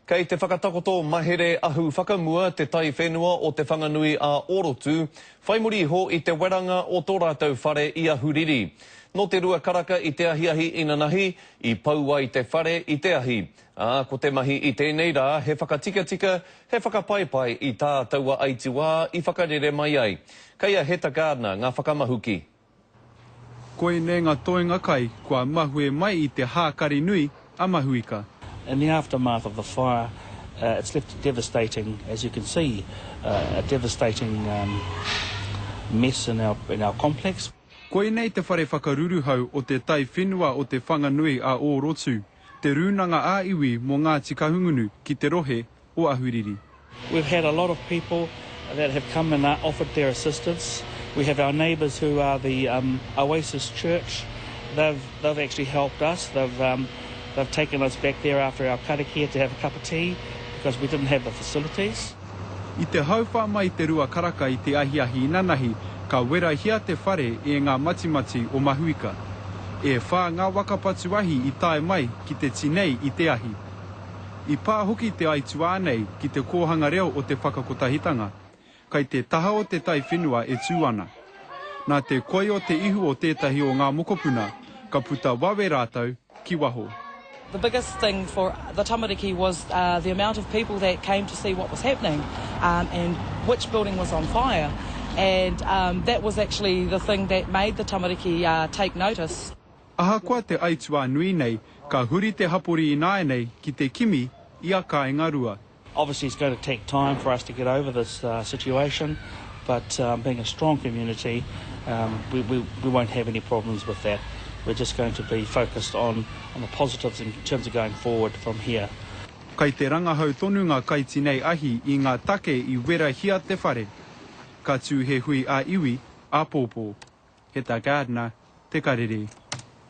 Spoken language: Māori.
Kei te whakatakoto mahere ahu whakamua te tai whenua o te whanganui a Orotu, whai muri ho i te weranga o tō rātou whare i a Huriri. No te rua karaka i te ahiahi inanahi, i paua i te whare i te ahi. Ko te mahi i tēnei rā, he whakatika-tika, he whakapaipai i tā taua aitiwā i whakarere mai ai. Kei a Heta Gardner, ngā whakamahuki. Koe ne ngā toenga kai, kua mahue mai i te hākari nui a mahuika. In the aftermath of the fire, it's left devastating, as you can see, a devastating mess in our complex. Koe nei te whare whakaruru hau o te tai whenua o te whanganui a Orotu, te rūnanga a iwi mō ngā tikahungunu ki te rohe o Ahuriri. We've had a lot of people that have come and offered their assistance. We have our neighbours who are the Oasis Church. They've actually helped us. They've taken us back there after our karakia to have a cup of tea because we didn't have the facilities. I te hauwha mai te rua karaka i te ahiahi inanahi, ka wera hia te whare e ngā matimati o mahuika. E whā ngā wakapatu ahi i tae mai ki te tinei i te ahi. I pā hoki te aitua nei ki te kōhanga reo o te whakakotahitanga, kai te taha o te tai whenua e tūana. Nā te koi o te ihu o tētahi o ngā mokopuna, ka puta wawe rātau ki waho. The biggest thing for the tamariki was the amount of people that came to see what was happening and which building was on fire. And that was actually the thing that made the tamariki take notice. Ahakoa te aitua nui nei, ka huri te hapori i nāe nei ki te kimi i a kāingarua. Obviously, it's going to take time for us to get over this situation, but being a strong community, we won't have any problems with that. We're just going to be focused on the positives in terms of going forward from here. Kai te rangahau tonu ngā kaitinei ahi i ngā take i wera hia te whare. Ka tū he hui a iwi a pōpō. Heta Gardner, Te Karere.